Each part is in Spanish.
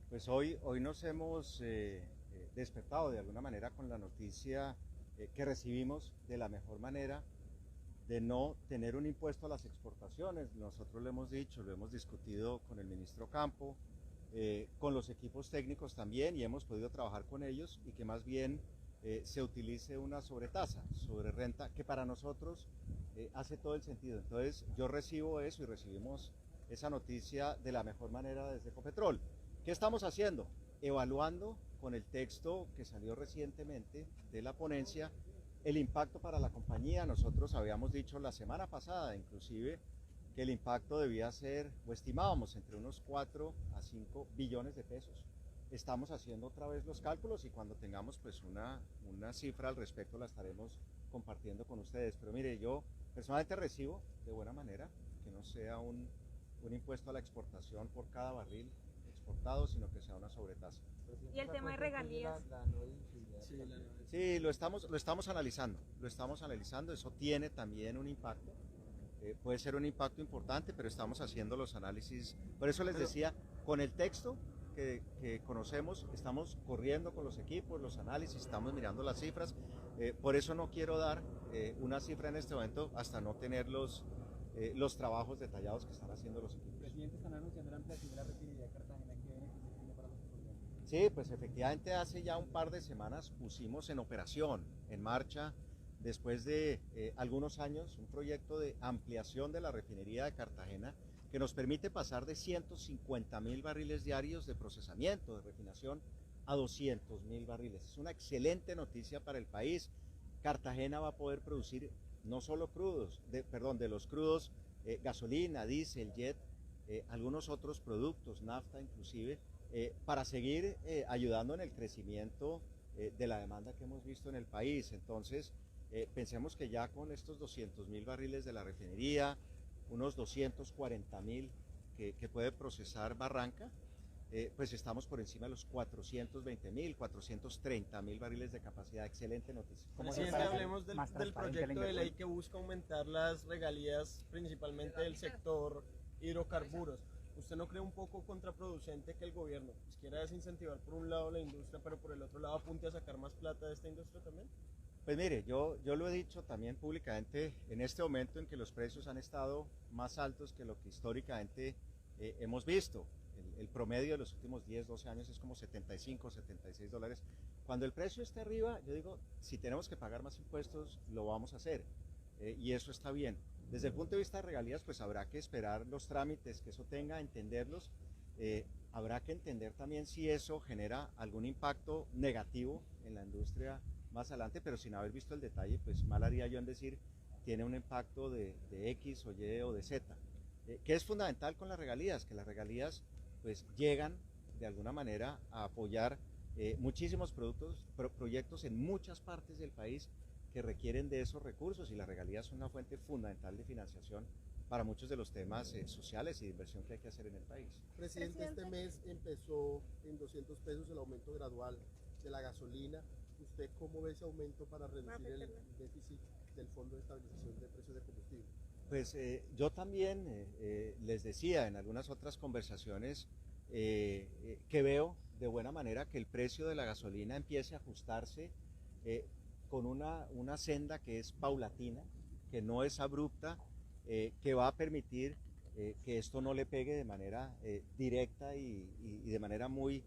Pues hoy nos hemos despertado de alguna manera con la noticia que recibimos de la mejor manera de no tener un impuesto a las exportaciones. Nosotros lo hemos dicho, lo hemos discutido con el ministro Campo, con los equipos técnicos también, y hemos podido trabajar con ellos, y que más bien se utilice una sobretasa, sobre renta, que para nosotros hace todo el sentido. Entonces yo recibo eso y recibimos esa noticia de la mejor manera desde Ecopetrol. ¿Qué estamos haciendo? Evaluando con el texto que salió recientemente de la ponencia el impacto para la compañía. Nosotros habíamos dicho la semana pasada inclusive que el impacto debía ser, o estimábamos, entre unos 4 a 5 billones de pesos. Estamos haciendo otra vez los cálculos y cuando tengamos pues una cifra al respecto la estaremos compartiendo con ustedes. Pero mire, yo personalmente recibo de buena manera que no sea un impuesto a la exportación por cada barril exportado, sino que sea una sobretasa. Y el tema de regalías. Sí, lo estamos analizando, eso tiene también un impacto. Puede ser un impacto importante, pero estamos haciendo los análisis. Por eso les decía, con el texto que conocemos, estamos corriendo con los equipos, los análisis, estamos mirando las cifras. Por eso no quiero dar una cifra en este momento hasta no tener los trabajos detallados que están haciendo los equipos. Presidente, están anunciando la ampliación de la refinería de Cartagena. ¿Qué beneficios tiene para los colombianos? Sí, pues efectivamente hace ya un par de semanas pusimos en operación, en marcha, después de algunos años, un proyecto de ampliación de la refinería de Cartagena que nos permite pasar de 150.000 barriles diarios de procesamiento, de refinación, a 200.000 barriles. Es una excelente noticia para el país. Cartagena va a poder producir no solo crudos, de los crudos, gasolina, diésel, jet, algunos otros productos, nafta inclusive, para seguir ayudando en el crecimiento de la demanda que hemos visto en el país. Entonces, pensemos que ya con estos 200.000 barriles de la refinería, unos 240.000 que puede procesar Barranca, pues estamos por encima de los 420.000, 430.000 barriles de capacidad. Excelente noticia. Presidente, hablemos del proyecto de ley que busca aumentar las regalías principalmente del sector hidrocarburos. ¿Usted no cree un poco contraproducente que el gobierno pues, quiera desincentivar por un lado la industria, pero por el otro lado apunte a sacar más plata de esta industria también? Pues mire, yo lo he dicho también públicamente, en este momento en que los precios han estado más altos que lo que históricamente hemos visto. El promedio de los últimos 10, 12 años es como 75, 76 dólares. Cuando el precio esté arriba, yo digo, si tenemos que pagar más impuestos, lo vamos a hacer. Y eso está bien. Desde el punto de vista de regalías, pues habrá que esperar los trámites que eso tenga, entenderlos. Habrá que entender también si eso genera algún impacto negativo en la industria más adelante, pero sin haber visto el detalle, pues mal haría yo en decir tiene un impacto de X o Y o de Z. Que es fundamental con las regalías, que las regalías pues llegan de alguna manera a apoyar muchísimos proyectos en muchas partes del país que requieren de esos recursos, y las regalías son una fuente fundamental de financiación para muchos de los temas sociales y de inversión que hay que hacer en el país. Presidente, este mes empezó en 200 pesos el aumento gradual de la gasolina. ¿Usted cómo ve ese aumento para reducir el déficit del Fondo de Estabilización de Precios de Combustible? Pues yo también les decía en algunas otras conversaciones que veo de buena manera que el precio de la gasolina empiece a ajustarse con una senda que es paulatina, que no es abrupta, que va a permitir que esto no le pegue de manera directa y de manera muy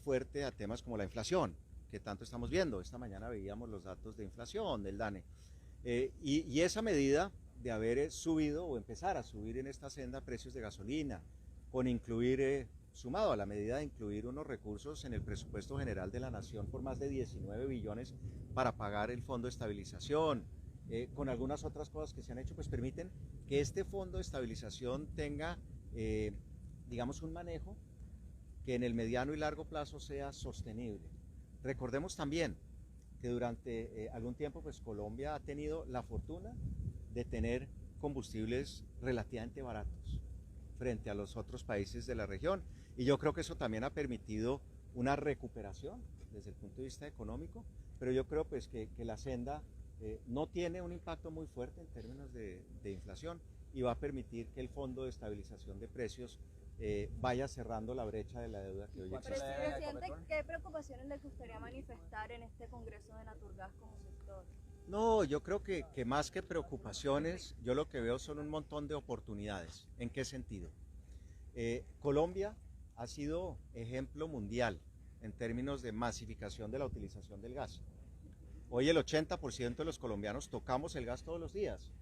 fuerte a temas como la inflación, que tanto estamos viendo. Esta mañana veíamos los datos de inflación del DANE. Y esa medida de haber subido o empezar a subir en esta senda precios de gasolina, con incluir, sumado a la medida de incluir unos recursos en el presupuesto general de la Nación por más de 19 billones para pagar el Fondo de Estabilización, con algunas otras cosas que se han hecho, pues permiten que este Fondo de Estabilización tenga, digamos, un manejo que en el mediano y largo plazo sea sostenible. Recordemos también que durante algún tiempo pues Colombia ha tenido la fortuna de tener combustibles relativamente baratos frente a los otros países de la región, y yo creo que eso también ha permitido una recuperación desde el punto de vista económico, pero yo creo pues que la senda no tiene un impacto muy fuerte en términos de inflación, y va a permitir que el Fondo de Estabilización de Precios vaya cerrando la brecha de la deuda que hoy existe. Presidente, ¿qué preocupaciones le gustaría manifestar en este Congreso de Naturgas como sector? No, yo creo que más que preocupaciones, yo lo que veo son un montón de oportunidades. ¿En qué sentido? Colombia ha sido ejemplo mundial en términos de masificación de la utilización del gas. Hoy el 80% de los colombianos tocamos el gas todos los días,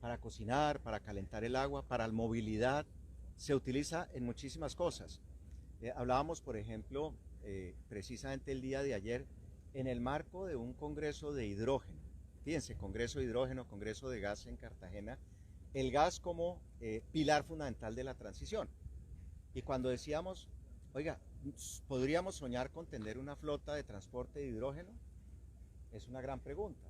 para cocinar, para calentar el agua, para la movilidad, se utiliza en muchísimas cosas. Hablábamos, por ejemplo, precisamente el día de ayer, en el marco de un congreso de hidrógeno. Fíjense, congreso de hidrógeno, congreso de gas en Cartagena, el gas como pilar fundamental de la transición. Y cuando decíamos, oiga, ¿podríamos soñar con tener una flota de transporte de hidrógeno? Es una gran pregunta.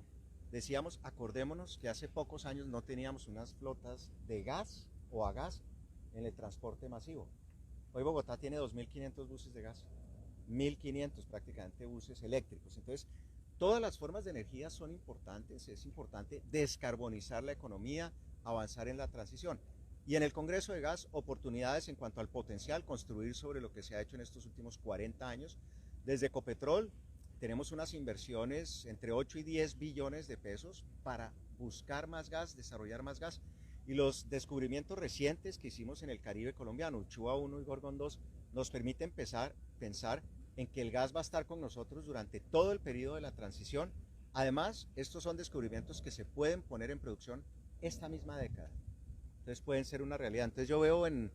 Decíamos, acordémonos que hace pocos años no teníamos unas flotas de gas o a gas en el transporte masivo. Hoy Bogotá tiene 2.500 buses de gas, 1.500 prácticamente buses eléctricos. Entonces, todas las formas de energía son importantes, es importante descarbonizar la economía, avanzar en la transición. Y en el Congreso de Gas, oportunidades en cuanto al potencial, construir sobre lo que se ha hecho en estos últimos 40 años. Desde Ecopetrol tenemos unas inversiones entre 8 y 10 billones de pesos para buscar más gas, desarrollar más gas. Y los descubrimientos recientes que hicimos en el Caribe colombiano, Uchua 1 y Gorgon 2, nos permiten pensar en que el gas va a estar con nosotros durante todo el periodo de la transición. Además, estos son descubrimientos que se pueden poner en producción esta misma década. Entonces pueden ser una realidad. Entonces yo veo en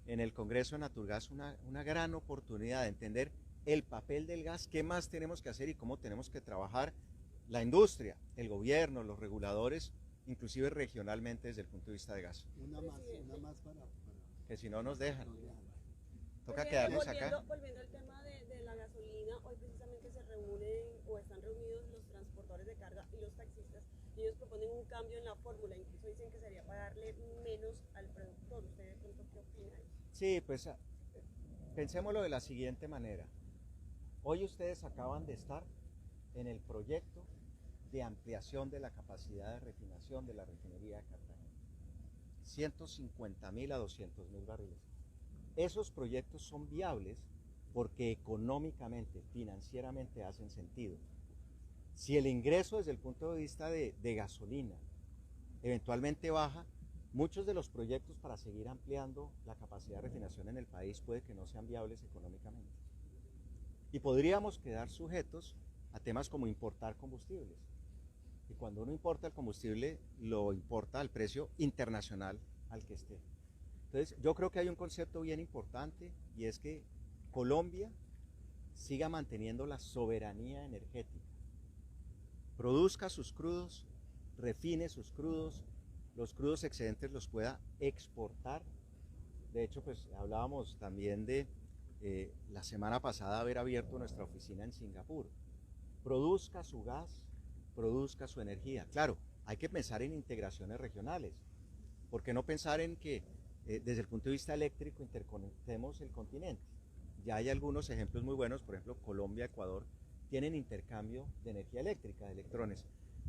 el Congreso de Naturgas una gran oportunidad de entender el papel del gas, qué más tenemos que hacer y cómo tenemos que trabajar la industria, el gobierno, los reguladores, inclusive regionalmente desde el punto de vista de gas. Una más para que si no nos dejan. Toca Porque quedarnos acá. Volviendo al tema de la gasolina, hoy precisamente se reúnen o están reunidos los transportadores de carga y los taxistas, y ellos proponen un cambio en la fórmula, incluso dicen que sería para darle menos al productor. ¿Usted de pronto qué opina? Sí, pues pensémoslo de la siguiente manera. Hoy ustedes acaban de estar en el proyecto de ampliación de la capacidad de refinación de la refinería de Cartagena. 150.000 a 200.000 barriles. Esos proyectos son viables porque económicamente, financieramente hacen sentido. Si el ingreso desde el punto de vista de gasolina eventualmente baja, muchos de los proyectos para seguir ampliando la capacidad de refinación en el país puede que no sean viables económicamente. Y podríamos quedar sujetos a temas como importar combustibles. Y cuando uno importa el combustible, lo importa al precio internacional al que esté. Entonces, yo creo que hay un concepto bien importante y es que Colombia siga manteniendo la soberanía energética. Produzca sus crudos, refine sus crudos, los crudos excedentes los pueda exportar. De hecho, pues hablábamos también de la semana pasada haber abierto nuestra oficina en Singapur. Produzca su gas, produzca su energía. Claro, hay que pensar en integraciones regionales. ¿Por qué no pensar en que desde el punto de vista eléctrico interconectemos el continente? Ya hay algunos ejemplos muy buenos, por ejemplo, Colombia, Ecuador, tienen intercambio de energía eléctrica, de electrones.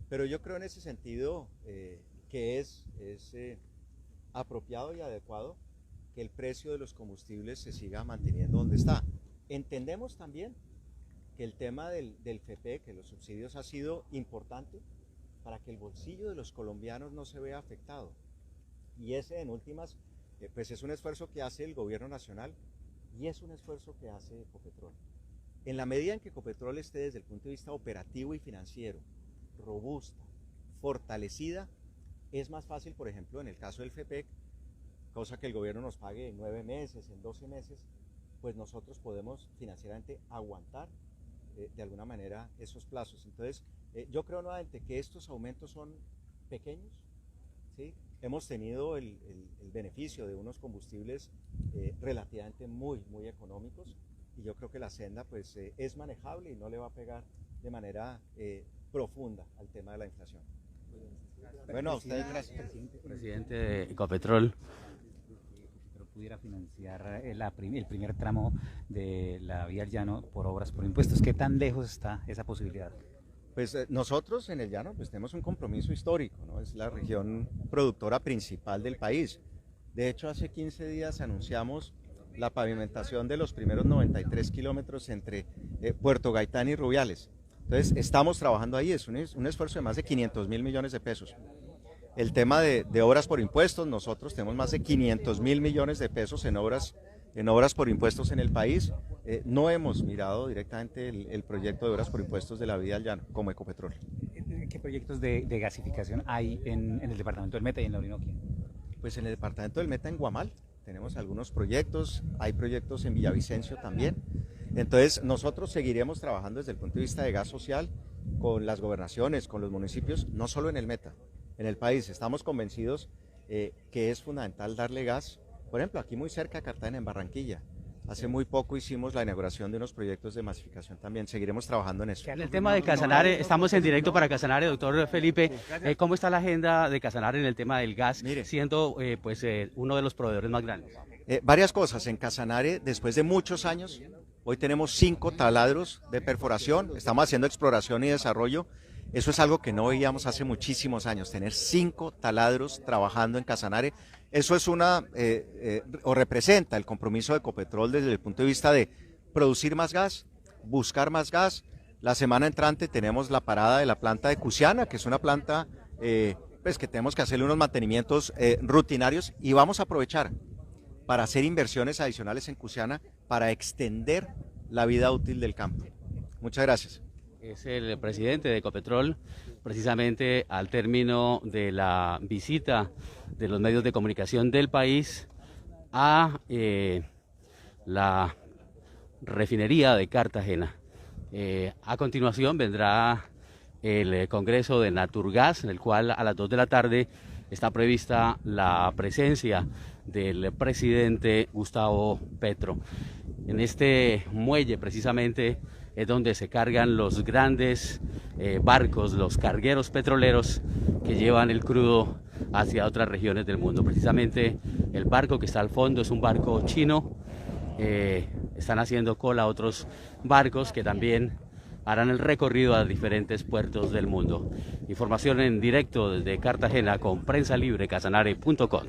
Pero yo creo en ese sentido que es apropiado y adecuado que el precio de los combustibles se siga manteniendo donde está. Entendemos también que el tema del FEPEC, que los subsidios, ha sido importante para que el bolsillo de los colombianos no se vea afectado. Y ese, en últimas, pues es un esfuerzo que hace el gobierno nacional y es un esfuerzo que hace Ecopetrol. En la medida en que Ecopetrol esté desde el punto de vista operativo y financiero, robusta, fortalecida, es más fácil, por ejemplo, en el caso del FEPEC, cosa que el gobierno nos pague en 9 meses, en 12 meses, pues nosotros podemos financieramente aguantar de alguna manera esos plazos. Entonces, yo creo nuevamente que estos aumentos son pequeños, ¿sí? Hemos tenido el beneficio de unos combustibles relativamente muy económicos y yo creo que la senda pues es manejable y no le va a pegar de manera profunda al tema de la inflación. Bueno, a ustedes gracias. Presidente de Ecopetrol, pudiera financiar el primer tramo de la vía al llano por obras por impuestos. ¿Qué tan lejos está esa posibilidad? Pues nosotros en el llano pues tenemos un compromiso histórico, ¿no? Es la región productora principal del país. De hecho, hace 15 días anunciamos la pavimentación de los primeros 93 kilómetros entre Puerto Gaitán y Rubiales. Entonces, estamos trabajando ahí, es un esfuerzo de más de 500.000 millones de pesos. El tema de obras por impuestos, nosotros tenemos más de 500.000 millones de pesos en obras por impuestos en el país. No hemos mirado directamente el proyecto de obras por impuestos de la vía al llano, como Ecopetrol. ¿Qué proyectos de gasificación hay en el departamento del Meta y en la Orinoquia? Pues en el departamento del Meta, en Guamal, tenemos algunos proyectos, hay proyectos en Villavicencio también. Entonces, nosotros seguiremos trabajando desde el punto de vista de gas social con las gobernaciones, con los municipios, no solo en el Meta, en el país. Estamos convencidos que es fundamental darle gas, por ejemplo, aquí muy cerca de Cartagena, en Barranquilla. Hace muy poco hicimos la inauguración de unos proyectos de masificación también, seguiremos trabajando en eso. En el tema de Casanare, estamos en directo para Casanare, doctor Felipe. ¿Cómo está la agenda de Casanare en el tema del gas, siendo uno de los proveedores más grandes? Varias cosas. En Casanare, después de muchos años, hoy tenemos 5 taladros de perforación, estamos haciendo exploración y desarrollo. Eso es algo que no veíamos hace muchísimos años, tener 5 taladros trabajando en Casanare. Eso es o representa el compromiso de Ecopetrol desde el punto de vista de producir más gas, buscar más gas. La semana entrante tenemos la parada de la planta de Cusiana, que es una planta pues que tenemos que hacerle unos mantenimientos rutinarios, y vamos a aprovechar para hacer inversiones adicionales en Cusiana para extender la vida útil del campo. Muchas gracias. Es el presidente de Ecopetrol, precisamente al término de la visita de los medios de comunicación del país a la refinería de Cartagena. A continuación vendrá el Congreso de Naturgas, en el cual a las 2 de la tarde está prevista la presencia del presidente Gustavo Petro. En este muelle precisamente es donde se cargan los grandes barcos, los cargueros petroleros que llevan el crudo hacia otras regiones del mundo. Precisamente el barco que está al fondo es un barco chino. Están haciendo cola otros barcos que también harán el recorrido a diferentes puertos del mundo. Información en directo desde Cartagena con prensalibrecasanare.com.